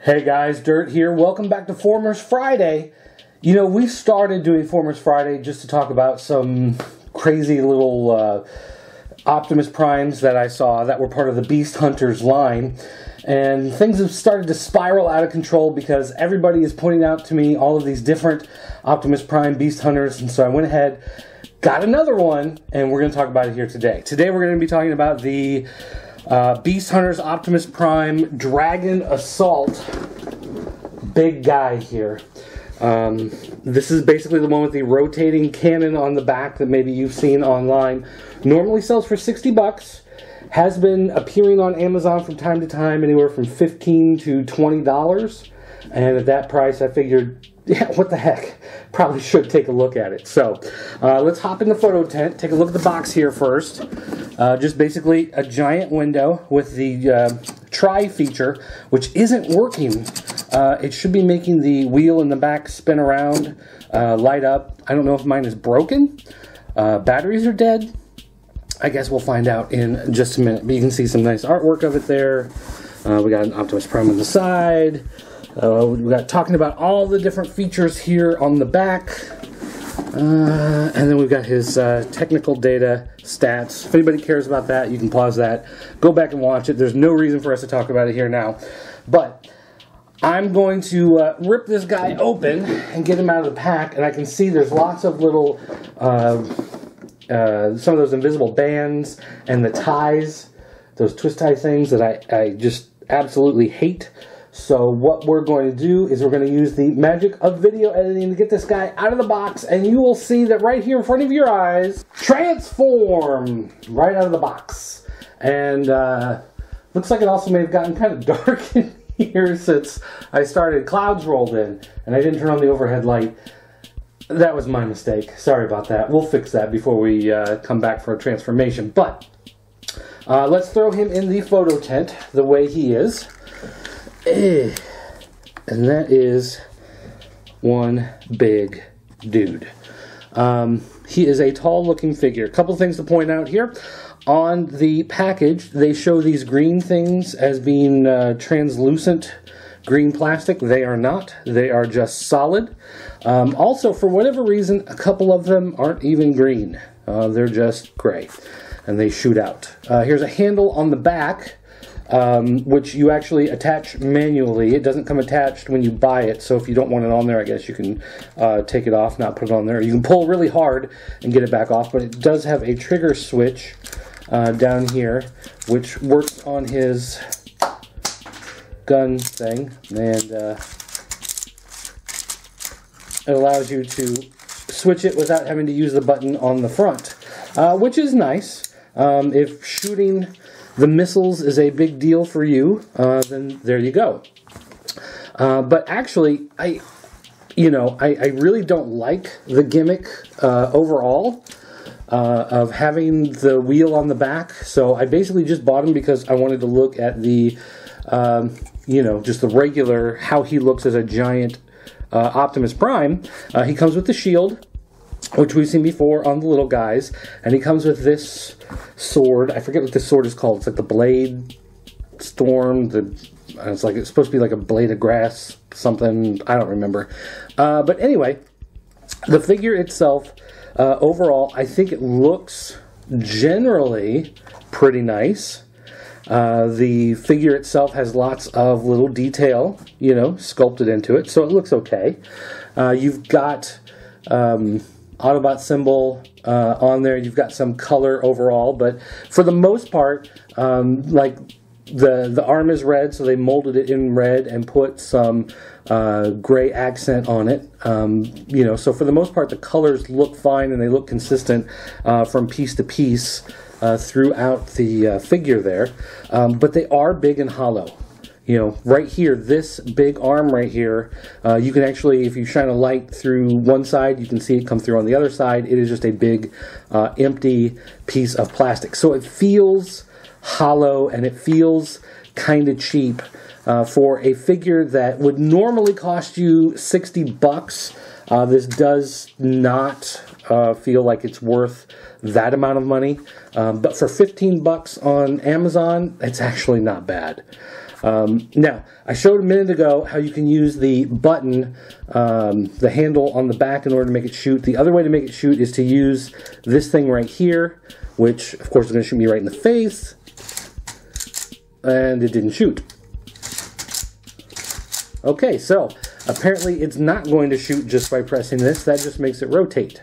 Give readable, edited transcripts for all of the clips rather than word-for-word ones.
Hey guys, Dirt here. Welcome back to Formers Friday. You know, we started doing Formers Friday just to talk about some crazy little Optimus Primes that I saw that were part of the Beast Hunters line. And things have started to spiral out of control because everybody is pointing out to me all of these different Optimus Prime Beast Hunters. And so I went ahead, got another one, and we're going to talk about it here today. Today we're going to be talking about the Beast Hunters Optimus Prime Dragon Assault big guy here. This is basically the one with the rotating cannon on the back that maybe you've seen online. Normally sells for 60 bucks. Has been appearing on Amazon from time to time, anywhere from $15 to $20. And at that price, I figured, yeah, what the heck? Probably should take a look at it. So, let's hop in the photo tent. Take a look at the box here first. Just basically a giant window with the try feature, which isn't working. It should be making the wheel in the back spin around, light up. I don't know if mine is broken. Batteries are dead. I guess we'll find out in just a minute. But you can see some nice artwork of it there. We got an Optimus Prime on the side. We got talking about all the different features here on the back. And then we've got his technical data stats. If anybody cares about that, you can pause that. Go back and watch it. There's no reason for us to talk about it here now. But I'm going to rip this guy open and get him out of the pack. And I can see there's lots of little, some of those invisible bands and the ties, those twist tie things that I just absolutely hate. So what we're going to do is we're going to use the magic of video editing to get this guy out of the box, and you will see that right here in front of your eyes, transform right out of the box. And looks like it also may have gotten kind of dark in here since I started. Clouds rolled in, and I didn't turn on the overhead light. That was my mistake. Sorry about that. We'll fix that before we come back for a transformation. But let's throw him in the photo tent the way he is. And that is one big dude. He is a tall looking figure. A couple things to point out here. On the package, they show these green things as being translucent green plastic. They are not. They are just solid. Also, for whatever reason, a couple of them aren't even green. They're just gray. And they shoot out. Here's a handle on the back, which you actually attach manually. It doesn't come attached when you buy it, so if you don't want it on there, I guess you can take it off, not put it on there. You can pull really hard and get it back off, but it does have a trigger switch down here, which works on his gun thing, and it allows you to switch it without having to use the button on the front, which is nice. If shooting the missiles is a big deal for you, then there you go. But actually, I really don't like the gimmick overall of having the wheel on the back. So I basically just bought him because I wanted to look at the, just the regular, how he looks as a giant Optimus Prime. He comes with the shield, which we've seen before on the little guys, and he comes with this sword. I forget what this sword is called. It's like the Blade Storm. It's supposed to be like a blade of grass, something. I don't remember. But anyway, the figure itself, overall, I think it looks generally pretty nice. The figure itself has lots of little detail, sculpted into it, so it looks okay. You've got Autobot symbol on there. You've got some color overall, but for the most part, like the arm is red, so they molded it in red and put some gray accent on it. So for the most part, the colors look fine and they look consistent from piece to piece throughout the figure there. But they are big and hollow. Right here, this big arm right here, you can actually, if you shine a light through one side, you can see it come through on the other side. It is just a big, empty piece of plastic. So it feels hollow and it feels kind of cheap for a figure that would normally cost you 60 bucks. This does not feel like it's worth that amount of money. But for 15 bucks on Amazon, it's actually not bad. Now, I showed a minute ago how you can use the button, the handle on the back in order to make it shoot. The other way to make it shoot is to use this thing right here, which, of course, is going to shoot me right in the face. And it didn't shoot. Okay, so apparently it's not going to shoot just by pressing this. That just makes it rotate,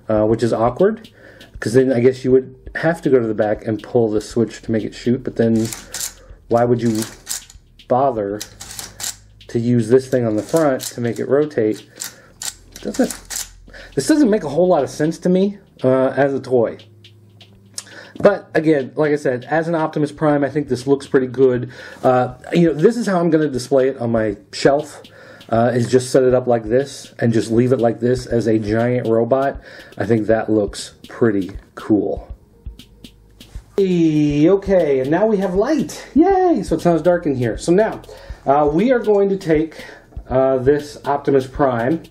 which is awkward, because then I guess you would have to go to the back and pull the switch to make it shoot, but then why would you bother to use this thing on the front to make it rotate? This doesn't make a whole lot of sense to me as a toy. But again, like I said, as an Optimus Prime, I think this looks pretty good. This is how I'm going to display it on my shelf. Is just set it up like this and just leave it like this as a giant robot. I think that looks pretty cool. Okay, and now we have light. Yay! So it's not as dark in here. So now, we are going to take this Optimus Prime,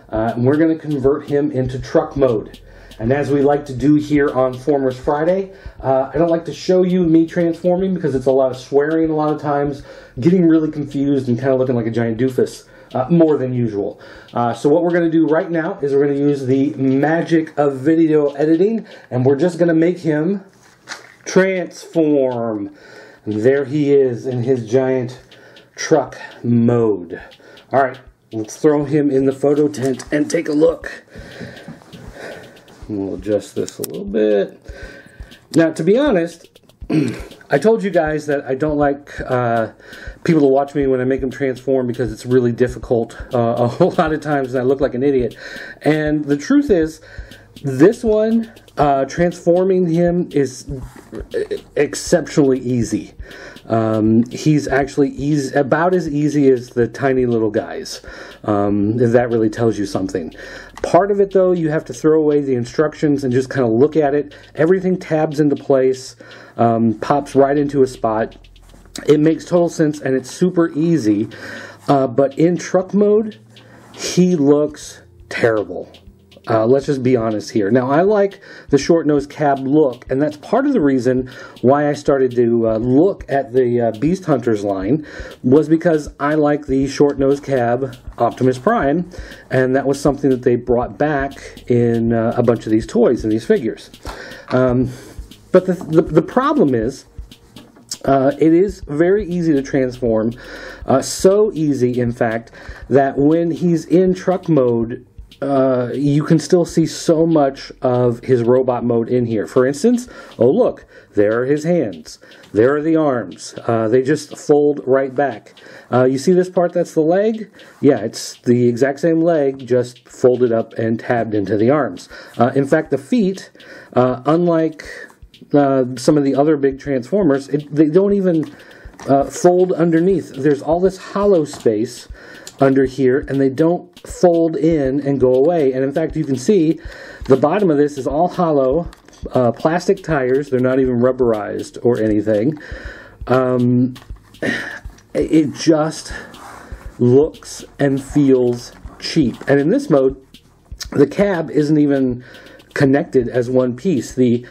and we're going to convert him into truck mode. And as we like to do here on Formers Friday, I don't like to show you me transforming because it's a lot of swearing a lot of times, getting really confused and kind of looking like a giant doofus, more than usual. So what we're going to do right now is we're going to use the magic of video editing, and we're just going to make him transform. And there he is in his giant truck mode. Alright, let's throw him in the photo tent and take a look. We'll adjust this a little bit. Now, to be honest, I told you guys that I don't like people to watch me when I make them transform because it's really difficult a whole lot of times and I look like an idiot. And the truth is, this one, transforming him is exceptionally easy. He's actually about as easy as the tiny little guys, if that really tells you something. Part of it, though, you have to throw away the instructions and just kind of look at it. Everything tabs into place, pops right into a spot. It makes total sense, and it's super easy. But in truck mode, he looks terrible. Let's just be honest here. Now, I like the short-nosed cab look, and that's part of the reason why I started to look at the Beast Hunters line, was because I like the short-nosed cab Optimus Prime, and that was something that they brought back in a bunch of these toys and these figures. But the problem is, it is very easy to transform, so easy, in fact, that when he's in truck mode, you can still see so much of his robot mode in here. For instance, oh look, there are his hands. There are the arms. They just fold right back. You see this part that's the leg? Yeah, it's the exact same leg, just folded up and tabbed into the arms. In fact, the feet, unlike some of the other big Transformers, they don't even fold underneath. There's all this hollow space under here, and they don't fold in and go away. And in fact, you can see the bottom of this is all hollow, plastic tires. They're not even rubberized or anything. It just looks and feels cheap. And in this mode, the cab isn't even connected as one piece. The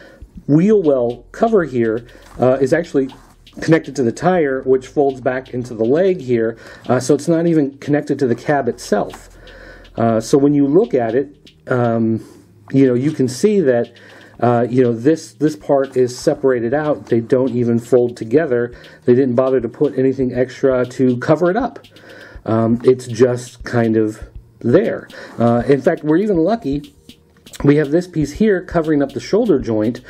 wheel well cover here is actually connected to the tire, which folds back into the leg here, so it's not even connected to the cab itself. So when you look at it, you can see that this part is separated out. They don't even fold together. They didn't bother to put anything extra to cover it up. It's just kind of there. In fact, we're even lucky. We have this piece here covering up the shoulder joint,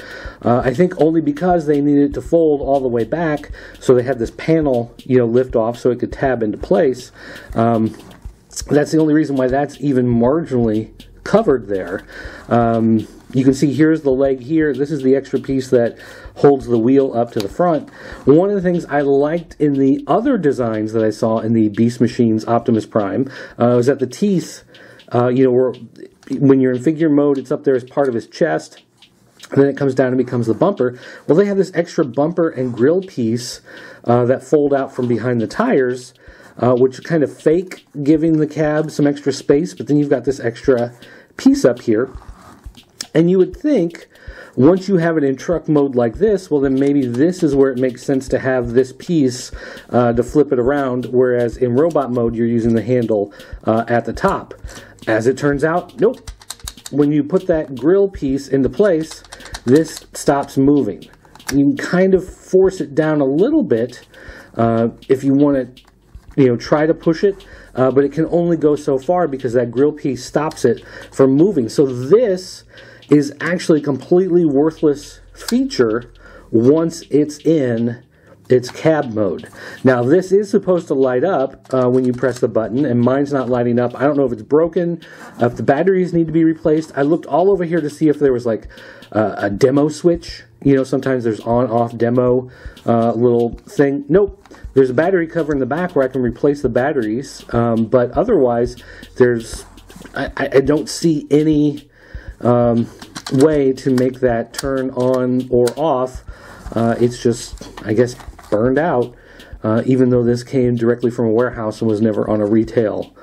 I think only because they needed to fold all the way back, so they had this panel, lift off so it could tab into place. That's the only reason why that's even marginally covered there. You can see here's the leg here. This is the extra piece that holds the wheel up to the front. One of the things I liked in the other designs that I saw in the Beast Machines Optimus Prime was that the teeth, when you're in figure mode, it's up there as part of his chest, and then it comes down and becomes the bumper. Well, they have this extra bumper and grill piece that fold out from behind the tires, which kind of fake giving the cab some extra space, but then you've got this extra piece up here. And you would think once you have it in truck mode like this, well then maybe this is where it makes sense to have this piece to flip it around, whereas in robot mode you're using the handle at the top. As it turns out, nope. When you put that grill piece into place, this stops moving. You can kind of force it down a little bit if you want to, try to push it, but it can only go so far because that grill piece stops it from moving. So this is actually a completely worthless feature once it's in its cab mode. Now this is supposed to light up when you press the button, and mine's not lighting up. I don't know if it's broken, if the batteries need to be replaced. I looked all over here to see if there was like a demo switch. Sometimes there's on-off demo little thing. Nope. There's a battery cover in the back where I can replace the batteries, but otherwise I don't see any way to make that turn on or off. It's just, I guess, burned out, even though this came directly from a warehouse and was never on a retail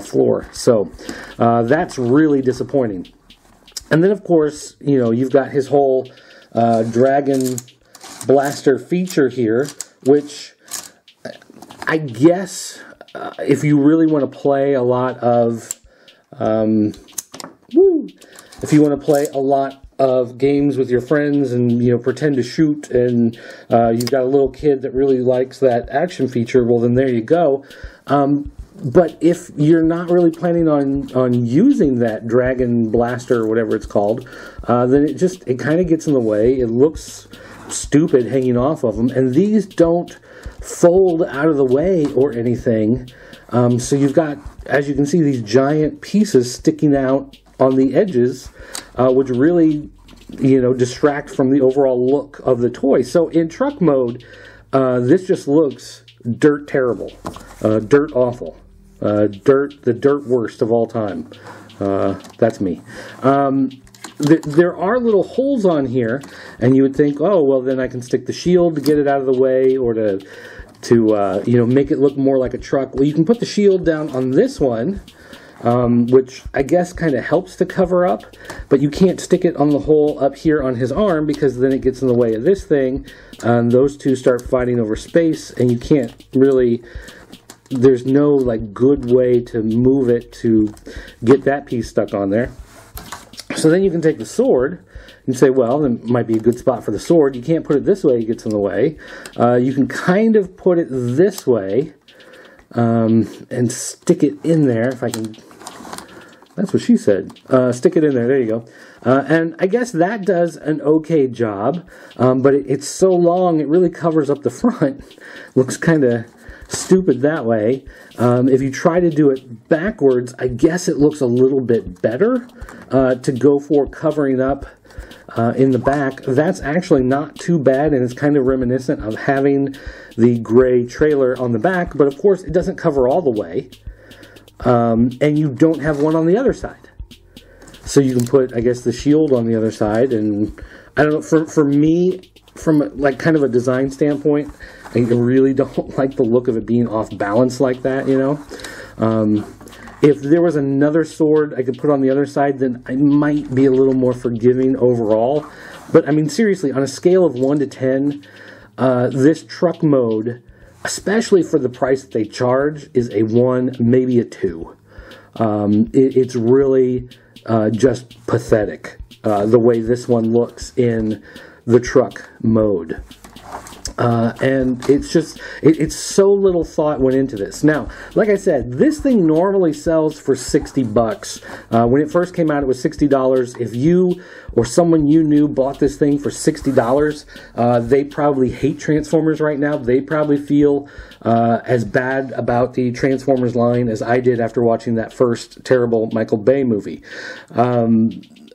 floor. So that's really disappointing. And then, of course, you've got his whole Dragon Blaster feature here, which I guess if you really want to play a lot of games with your friends and pretend to shoot, and you've got a little kid that really likes that action feature, well then there you go. But if you're not really planning on using that Dragon Blaster or whatever it's called, then it kind of gets in the way. It looks stupid hanging off of them, and these don't fold out of the way or anything. So you've got, as you can see, these giant pieces sticking out on the edges, which really, distract from the overall look of the toy. So in truck mode, this just looks dirt terrible, dirt awful, the dirt worst of all time. That's me. There are little holes on here, and you would think, oh, well, then I can stick the shield to get it out of the way, or to make it look more like a truck. Well, you can put the shield down on this one, which I guess kind of helps to cover up, but you can't stick it on the hole up here on his arm because then it gets in the way of this thing, and those two start fighting over space, and you can't really, there's no good way to move it to get that piece stuck on there. So then you can take the sword and say, well, that might be a good spot for the sword. You can't put it this way, it gets in the way. You can kind of put it this way and stick it in there, if I can. That's what she said. Stick it in there. There you go. And I guess that does an okay job, but it's so long, it really covers up the front. Looks kind of stupid that way. If you try to do it backwards, I guess it looks a little bit better to go for covering up in the back. That's actually not too bad, and it's kind of reminiscent of having the gray trailer on the back, but of course it doesn't cover all the way, and you don't have one on the other side. So you can put, I guess, the shield on the other side, and I don't know, for me, from kind of a design standpoint, I really don't like the look of it being off balance like that, If there was another sword I could put on the other side, then I might be a little more forgiving overall. But, I mean, seriously, on a scale of 1 to 10, this truck mode, especially for the price that they charge, is a 1, maybe a 2. It's really just pathetic, the way this one looks in the truck mode. And it's just, it's so little thought went into this. Now, like I said, this thing normally sells for $60. When it first came out, it was $60. If you or someone you knew bought this thing for $60, they probably hate Transformers right now. They probably feel as bad about the Transformers line as I did after watching that first terrible Michael Bay movie.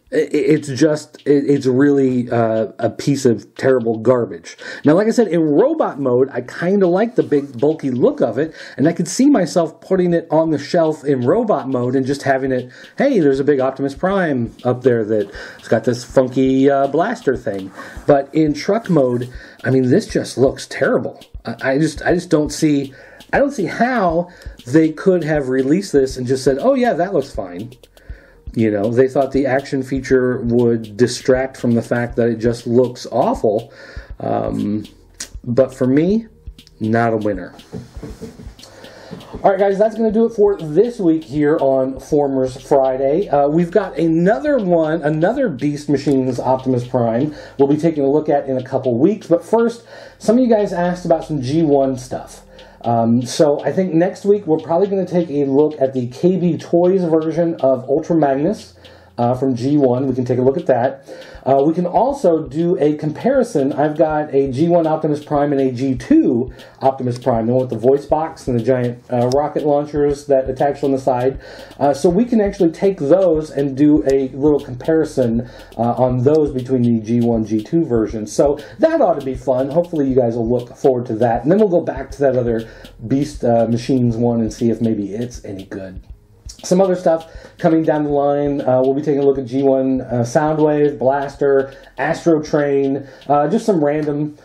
It's really a piece of terrible garbage. Now, like I said, in robot mode, I kind of like the big, bulky look of it, and I could see myself putting it on the shelf in robot mode and just having it, hey, there's a big Optimus Prime up there that's got this funky blaster thing. But in truck mode, I mean, this just looks terrible. I just don't see how they could have released this and just said, oh yeah, that looks fine. You know, they thought the action feature would distract from the fact that it just looks awful. But for me, not a winner. Alright guys, that's going to do it for this week here on Formers Friday. We've got another Beast Machines Optimus Prime we'll be taking a look at in a couple weeks. But first, some of you guys asked about some G1 stuff. So I think next week we're probably going to take a look at the KB Toys version of Ultra Magnus from G1. We can take a look at that. We can also do a comparison. I've got a G1 Optimus Prime and a G2 Optimus Prime, the one with the voice box and the giant rocket launchers that attach on the side. So we can actually take those and do a little comparison on those between the G1, G2 versions. So that ought to be fun. Hopefully you guys will look forward to that. And then we'll go back to that other Beast Machines one and see if maybe it's any good. Some other stuff coming down the line. We'll be taking a look at G1 Soundwave, Blaster, Astro Train, just some random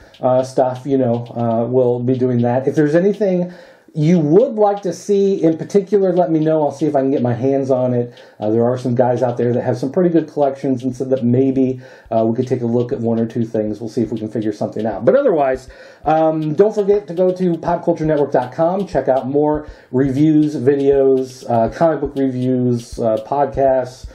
stuff, you know. We'll be doing that. If there's anything you would like to see in particular, let me know. I'll see if I can get my hands on it. There are some guys out there that have some pretty good collections and said that maybe we could take a look at one or two things. We'll see if we can figure something out. But otherwise, don't forget to go to popculturenetwork.com. Check out more reviews, videos, comic book reviews, podcasts,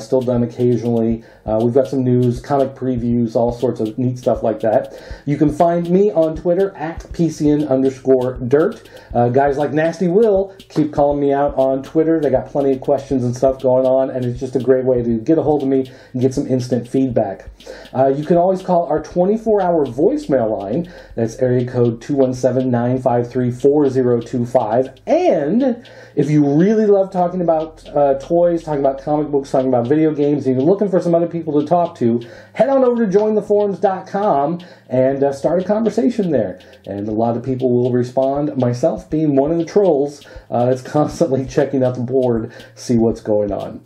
still done occasionally. We've got some news, comic previews, all sorts of neat stuff like that. You can find me on Twitter at PCN_dirt. Guys like Nasty Will keep calling me out on Twitter. They got plenty of questions and stuff going on, and it's just a great way to get a hold of me and get some instant feedback. You can always call our 24-hour voicemail line. That's area code 217-953-4025. And if you really love talking about toys, talking about comic books, talking about video games, and you're looking for some other people to talk to, head on over to jointheforums.com and start a conversation there. And a lot of people will respond, myself being one of the trolls that's constantly checking out the board, see what's going on.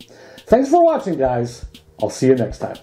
Thanks for watching, guys. I'll see you next time.